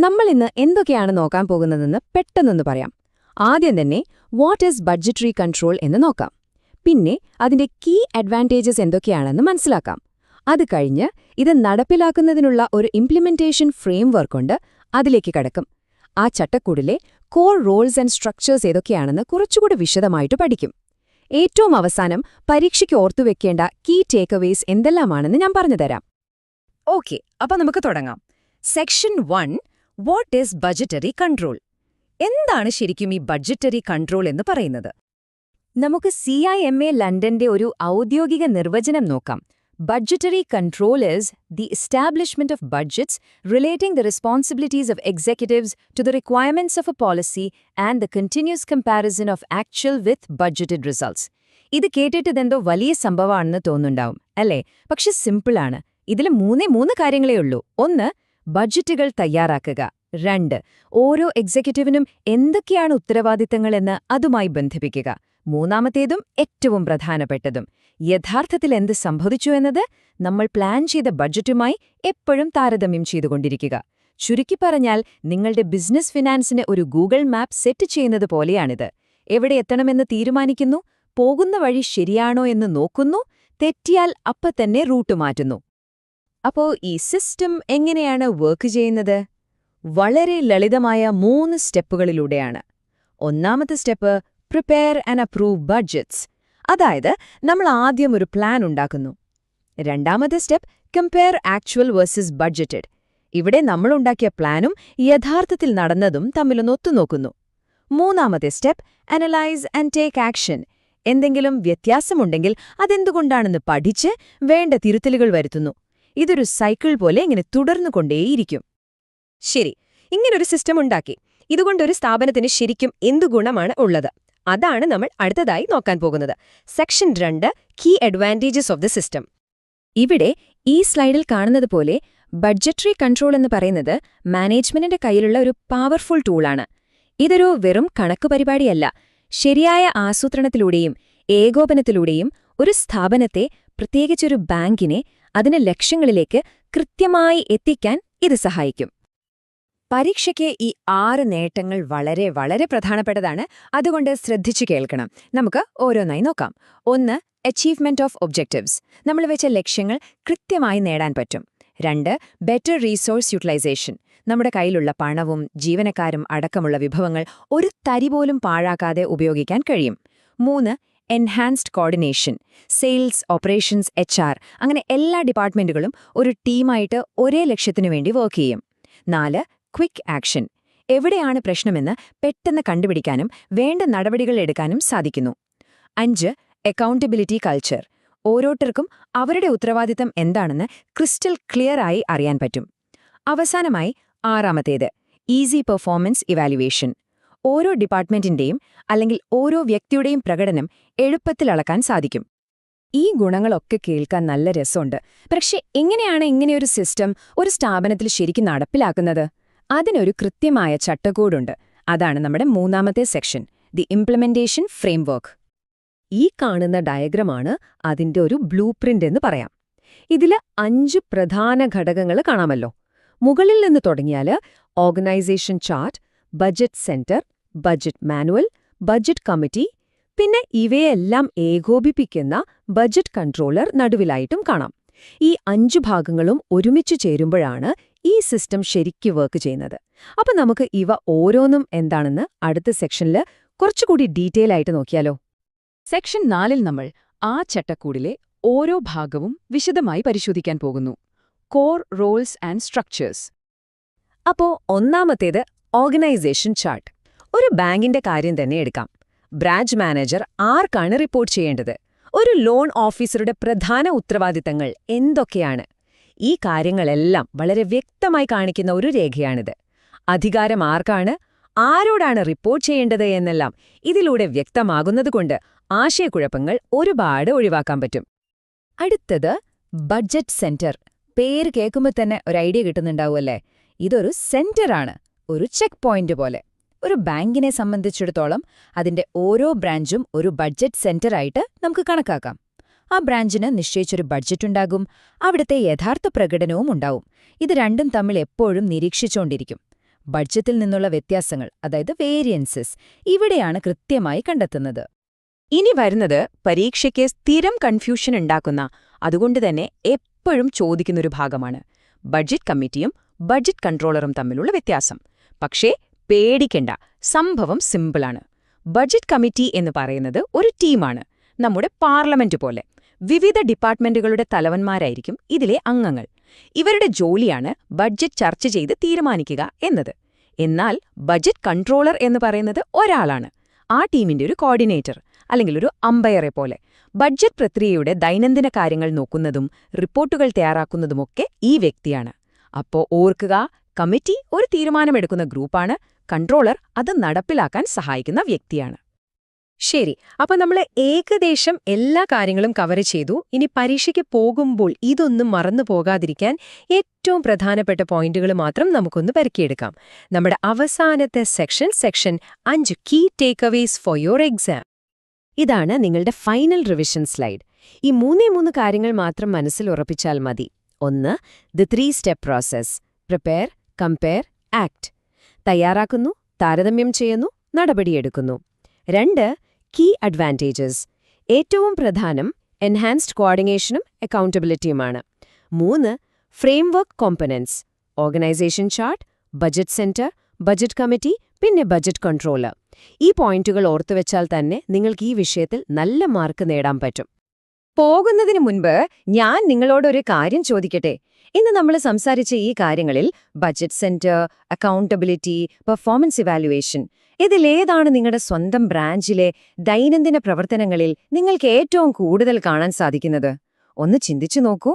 നമ്മൾ ഇന്ന് എന്തൊക്കെയാണ് നോക്കാൻ പോകുന്നതെന്ന് പെട്ടെന്നൊന്ന് പറയാം. ആദ്യം തന്നെ വാട്ട് ഈസ് ബഡ്ജറ്ററി കൺട്രോൾ എന്ന് നോക്കാം. പിന്നെ അതിന്റെ കീ അഡ്വാൻറ്റേജസ് എന്തൊക്കെയാണെന്ന് മനസ്സിലാക്കാം. അത് കഴിഞ്ഞ് ഇത് നടപ്പിലാക്കുന്നതിനുള്ള ഒരു ഇംപ്ലിമെന്റേഷൻ ഫ്രെയിംവർക്കുണ്ട്, അതിലേക്ക് കടക്കും. ആ ചട്ടക്കൂടിലെ കോർ റോൾസ് ആൻഡ് സ്ട്രക്ചേഴ്സ് ഏതൊക്കെയാണെന്ന് കുറച്ചുകൂടി വിശദമായിട്ട് പഠിക്കും. ഏറ്റവും അവസാനം പരീക്ഷയ്ക്ക് ഓർത്തുവെക്കേണ്ട കീ ടേക്ക്അവേസ് എന്തെല്ലാമാണെന്ന് ഞാൻ പറഞ്ഞുതരാം. ഓക്കെ, അപ്പൊ നമുക്ക് തുടങ്ങാം. Section 1, what is budgetary control? എന്താണ് ശരിക്കും ഈ ബഡ്ജറ്ററി കൺട്രോൾ എന്ന് പറയുന്നത്? നമുക്ക് CIMA ലണ്ടന്റെ ഒരു ഔദ്യോഗിക നിർവചനം നോക്കാം. Budgetary control is the establishment of budgets relating the responsibilities of executives to the requirements of a policy and the continuous comparison of actual with budgeted results. ഇത് കേട്ടിട്ടെന്തോ വലിയ സംഭവമാണെന്ന് തോന്നുന്നുണ്ടാവും, അല്ലേ? പക്ഷെ സിമ്പിളാണ്. ഇതിൽ മൂന്ന് കാര്യങ്ങളേ ഉള്ളൂ. 1, ബഡ്ജറ്റുകൾ തയ്യാറാക്കുക. 2, ഓരോ എക്സിക്യൂട്ടീവിനും എന്തൊക്കെയാണ് ഉത്തരവാദിത്തങ്ങളെന്ന് അതുമായി ബന്ധിപ്പിക്കുക. മൂന്നാമത്തേതും ഏറ്റവും പ്രധാനപ്പെട്ടതും, യഥാർത്ഥത്തിൽ എന്ത് സംഭവിച്ചു എന്നത് നമ്മൾ പ്ലാൻ ചെയ്ത ബഡ്ജറ്റുമായി എപ്പോഴും താരതമ്യം ചെയ്തുകൊണ്ടിരിക്കുക. ചുരുക്കി പറഞ്ഞാൽ നിങ്ങളുടെ ബിസിനസ് ഫിനാൻസിന് ഒരു ഗൂഗിൾ മാപ്പ് സെറ്റ് ചെയ്യുന്നത് പോലെയാണിത്. എവിടെ എത്തണമെന്ന് തീരുമാനിക്കുന്നു, പോകുന്ന വഴി ശരിയാണോ എന്ന് നോക്കുന്നു, തെറ്റിയാൽ തന്നെ റൂട്ട് മാറ്റുന്നു. അപ്പോ ഈ സിസ്റ്റം എങ്ങനെയാണ് വർക്ക് ചെയ്യുന്നത്? വളരെ ലളിതമായ 3 സ്റ്റെപ്പുകളിലൂടെയാണ്. ഒന്നാമത്തെ step prepare and approve budgets, അതായത് നമ്മൾ ആദ്യം ഒരു പ്ലാൻ ഉണ്ടാക്കുന്നു. രണ്ടാമത്തെ step compare actual versus budgeted. ഇവിടെ നമ്മളുണ്ടാക്കിയ പ്ലാനും യഥാർത്ഥത്തിൽ നടന്നതും തമ്മിലൊന്ന് ഒത്തുനോക്കുന്നു. മൂന്നാമത്തെ step analyse and take action. എന്തെങ്കിലും വ്യത്യാസമുണ്ടെങ്കിൽ അതെന്തുകൊണ്ടാണെന്ന് പഠിച്ച് വേണ്ട തിരുത്തലുകൾ വരുത്തുന്നു. ഇതൊരു സൈക്കിൾ പോലെ ഇങ്ങനെ തുടർന്നുകൊണ്ടേയിരിക്കും. ശരി, ഇങ്ങനൊരു സിസ്റ്റം ഉണ്ടാക്കി. ഇതുകൊണ്ടൊരു സ്ഥാപനത്തിന് ശരിക്കും എന്തു ഗുണമാണ് ഉള്ളത്? അതാണ് നമ്മൾ അടുത്തതായി നോക്കാൻ പോകുന്നത്. Section 2, key advantages of the system. ഇവിടെ ഈ സ്ലൈഡിൽ കാണുന്നത് പോലെ ബഡ്ജറ്ററി കൺട്രോൾ എന്ന് പറയുന്നത് മാനേജ്മെന്റിന്റെ കയ്യിലുള്ള ഒരു പവർഫുൾ ടൂളാണ്. ഇതൊരു വെറും കണക്ക് പരിപാടിയല്ല. ശരിയായ ആസൂത്രണത്തിലൂടെയും ഏകോപനത്തിലൂടെയും ഒരു സ്ഥാപനത്തെ, പ്രത്യേകിച്ചൊരു ബാങ്കിനെ, അതിന്റെ ലക്ഷ്യങ്ങളിലേക്ക് കൃത്യമായി എത്തിക്കാൻ ഇത് സഹായിക്കും. പരീക്ഷയ്ക്ക് ഈ 6 നേട്ടങ്ങൾ വളരെ വളരെ പ്രധാനപ്പെട്ടതാണ്. അതുകൊണ്ട് ശ്രദ്ധിച്ചു കേൾക്കണം. നമുക്ക് ഓരോന്നായി നോക്കാം. 1, അച്ചീവ്മെന്റ് ഓഫ് ഒബ്ജക്റ്റീവ്സ്. നമ്മൾ വെച്ച ലക്ഷ്യങ്ങൾ കൃത്യമായി നേടാൻ പറ്റും. 2, ബെറ്റർ റീസോഴ്സ് യൂട്ടിലൈസേഷൻ. നമ്മുടെ കയ്യിലുള്ള പണവും ജീവനക്കാരും അടക്കമുള്ള വിഭവങ്ങൾ ഒരു തരി പോലും പാഴാക്കാതെ ഉപയോഗിക്കാൻ കഴിയും. 3, enhanced coordination. Sales, operations, HR അങ്ങനെ എല്ലാ ഡിപ്പാർട്ട്മെന്റുകളും ഒരു ടീമായിട്ട് ഒരേ ലക്ഷ്യത്തിനു വേണ്ടി വർക്ക് ചെയ്യും. 4, ക്വിക്ക് ആക്ഷൻ. എവിടെയാണ് പ്രശ്നമെന്ന് പെട്ടെന്ന് കണ്ടുപിടിക്കാനും വേണ്ട നടപടികൾ എടുക്കാനും സാധിക്കുന്നു. 5, അക്കൗണ്ടബിലിറ്റി കൾച്ചർ. ഓരോരുത്തർക്കും അവരുടെ ഉത്തരവാദിത്തം എന്താണെന്ന് ക്രിസ്റ്റൽ ക്ലിയർ ആയി അറിയാൻ പറ്റും. അവസാനമായി 6, ഈസി പെർഫോമൻസ് ഇവാലുവേഷൻ. ഓരോ ഡിപ്പാർട്ട്മെന്റിന്റെയും അല്ലെങ്കിൽ ഓരോ വ്യക്തിയുടെയും പ്രകടനം എളുപ്പത്തിൽ അളക്കാൻ സാധിക്കും. ഈ ഗുണങ്ങളൊക്കെ കേൾക്കാൻ നല്ല രസമുണ്ട്. പക്ഷെ എങ്ങനെയാണ് ഇങ്ങനെയൊരു സിസ്റ്റം ഒരു സ്ഥാപനത്തിൽ ശരിക്കും നടപ്പിലാക്കുന്നത്? അതിനൊരു കൃത്യമായ ചട്ടക്കൂടുണ്ട്. അതാണ് നമ്മുടെ 3ാമത്തെ സെക്ഷൻ, ദി ഇംപ്ലിമെന്റേഷൻ ഫ്രെയിംവർക്ക്. ഈ കാണുന്ന ഡയഗ്രമാണ് അതിന്റെ ഒരു ബ്ലൂ പ്രിന്റ് എന്ന് പറയാം. ഇതില് 5 പ്രധാന ഘടകങ്ങൾ കാണാമല്ലോ. മുകളിൽ നിന്ന് തുടങ്ങിയാൽ organisation chart, budget centre, budget manual, budget committee, പിന്നെ ഇവയെല്ലാം ഏകോപിപ്പിക്കുന്ന ബഡ്ജറ്റ് കൺട്രോളർ നടുവിലായിട്ടും കാണാം. ഈ 5 ഭാഗങ്ങളും ഒരുമിച്ചു ചേരുമ്പോഴാണ് ഈ സിസ്റ്റം ശരിക്ക് വർക്ക് ചെയ്യുന്നത്. അപ്പൊ നമുക്ക് ഇവ ഓരോന്നും എന്താണെന്ന് അടുത്ത സെക്ഷനിൽ കുറച്ചുകൂടി ഡീറ്റെയിൽ ആയിട്ട് നോക്കിയാലോ? സെക്ഷൻ 4ൽ നമ്മൾ ആ ചട്ടക്കൂടിലെ ഓരോ ഭാഗവും വിശദമായി പരിശോധിക്കാൻ പോകുന്നു. Core roles and structures. അപ്പോ ഒന്നാമത്തേത് ഓർഗനൈസേഷൻ ചാർട്ട്. ഒരു ബാങ്കിന്റെ കാര്യം തന്നെ എടുക്കാം. ബ്രാഞ്ച് മാനേജർ ആർക്കാണ് റിപ്പോർട്ട് ചെയ്യേണ്ടത്? ഒരു ലോൺ ഓഫീസറുടെ പ്രധാന ഉത്തരവാദിത്തങ്ങൾ എന്തൊക്കെയാണ്? ഈ കാര്യങ്ങളെല്ലാം വളരെ വ്യക്തമായി കാണിക്കുന്ന ഒരു രേഖയാണിത്. അധികാരം ആർക്കാണ്, ആരോടാണ് റിപ്പോർട്ട് ചെയ്യേണ്ടത് എന്നെല്ലാം ഇതിലൂടെ വ്യക്തമാകുന്നതുകൊണ്ട് ആശയക്കുഴപ്പങ്ങൾ ഒരുപാട് ഒഴിവാക്കാൻ പറ്റും. അടുത്തത് ബഡ്ജറ്റ് സെന്റർ. പേര് കേൾക്കുമ്പോൾ തന്നെ ഒരു ഐഡിയ കിട്ടുന്നുണ്ടാവുമല്ലേ? ഇതൊരു സെന്ററാണ്, ഒരു ചെക്ക് പോയിന്റ് പോലെ. ഒരു ബാങ്കിനെ സംബന്ധിച്ചിടത്തോളം അതിന്റെ ഓരോ ബ്രാഞ്ചും ഒരു ബഡ്ജറ്റ് സെന്ററായിട്ട് നമുക്ക് കണക്കാക്കാം. ആ ബ്രാഞ്ചിന് നിശ്ചയിച്ചൊരു ബഡ്ജറ്റുണ്ടാകും, അവിടുത്തെ യഥാർത്ഥ പ്രകടനവും ഉണ്ടാവും. ഇത് രണ്ടും തമ്മിൽ എപ്പോഴും നിരീക്ഷിച്ചുകൊണ്ടിരിക്കും. ബഡ്ജറ്റിൽ നിന്നുള്ള വ്യത്യാസങ്ങൾ, അതായത് വേരിയൻസസ്, ഇവിടെയാണ് കൃത്യമായി കണ്ടെത്തുന്നത്. ഇനി വരുന്നത് പരീക്ഷയ്ക്ക് സ്ഥിരം കൺഫ്യൂഷൻ ഉണ്ടാക്കുന്ന, അതുകൊണ്ടുതന്നെ എപ്പോഴും ചോദിക്കുന്നൊരു ഭാഗമാണ്: ബഡ്ജറ്റ് കമ്മിറ്റിയും ബഡ്ജറ്റ് കൺട്രോളറും തമ്മിലുള്ള വ്യത്യാസം. പക്ഷേ പേടിക്കണ്ട, സംഭവം സിമ്പിളാണ്. ബഡ്ജറ്റ് കമ്മിറ്റി എന്ന് പറയുന്നത് ഒരു ടീമാണ്, നമ്മുടെ പാർലമെന്റ് പോലെ. വിവിധ ഡിപ്പാർട്ട്മെന്റുകളുടെ തലവന്മാരായിരിക്കും ഇതിലെ അംഗങ്ങൾ. ഇവരുടെ ജോലിയാണ് ബഡ്ജറ്റ് ചർച്ച ചെയ്ത് തീരുമാനിക്കുക എന്നത്. എന്നാൽ ബഡ്ജറ്റ് കൺട്രോളർ എന്ന് പറയുന്നത് ഒരാളാണ്, ആ ടീമിന്റെ ഒരു കോർഡിനേറ്റർ, അല്ലെങ്കിൽ ഒരു അമ്പയറെ പോലെ. ബഡ്ജറ്റ് പ്രക്രിയയുടെ ദൈനംദിന കാര്യങ്ങൾ നോക്കുന്നതും റിപ്പോർട്ടുകൾ തയ്യാറാക്കുന്നതുമൊക്കെ ഈ വ്യക്തിയാണ്. അപ്പോ ഓർക്കുക, കമ്മിറ്റി ഒരു തീരുമാനമെടുക്കുന്ന ഗ്രൂപ്പാണ്, കൺട്രോളർ അത് നടപ്പിലാക്കാൻ സഹായിക്കുന്ന വ്യക്തിയാണ്. ശരി, അപ്പൊ നമ്മൾ ഏകദേശം എല്ലാ കാര്യങ്ങളും കവർ ചെയ്തു. ഇനി പരീക്ഷയ്ക്ക് പോകുമ്പോൾ ഇതൊന്നും മറന്നു പോകാതിരിക്കാൻ ഏറ്റവും പ്രധാനപ്പെട്ട പോയിന്റുകൾ മാത്രം നമുക്കൊന്ന് പെറുക്കിയെടുക്കാം. നമ്മുടെ അവസാനത്തെ section 5 key takeaways for your exam. ഇതാണ് നിങ്ങളുടെ ഫൈനൽ റിവിഷൻ സ്ലൈഡ്. ഈ 3 കാര്യങ്ങൾ മാത്രം മനസ്സിൽ ഉറപ്പിച്ചാൽ മതി. 1. The 3 step process: prepare, compare, act. തയ്യാറാക്കുന്നു, താരതമ്യം ചെയ്യുന്നു, നടപടിയെടുക്കുന്നു. 2. Key advantages. ഏറ്റവും പ്രധാനം എൻഹാൻസ്ഡ് കോർഡിനേഷനും അക്കൗണ്ടബിലിറ്റിയുമാണ്. 3. Framework components: organisation chart, budget centre, budget committee, പിന്നെ ബജറ്റ് കൺട്രോളർ. ഈ പോയിന്റുകൾ ഓർത്തുവെച്ചാൽ തന്നെ നിങ്ങൾക്ക് ഈ വിഷയത്തിൽ നല്ല മാർക്ക് നേടാൻ പറ്റും. പോകുന്നതിന് മുൻപ് ഞാൻ നിങ്ങളോടൊരു കാര്യം ചോദിക്കട്ടെ. ഇന്ന് നമ്മൾ സംസാരിച്ച ഈ കാര്യങ്ങളിൽ budget centre, accountability, performance evaluation, ഇതിലേതാണ് നിങ്ങളുടെ സ്വന്തം ബ്രാഞ്ചിലെ ദൈനംദിന പ്രവർത്തനങ്ങളിൽ നിങ്ങൾക്ക് ഏറ്റവും കൂടുതൽ കാണാൻ സാധിക്കുന്നത്? ഒന്ന് ചിന്തിച്ചു നോക്കൂ.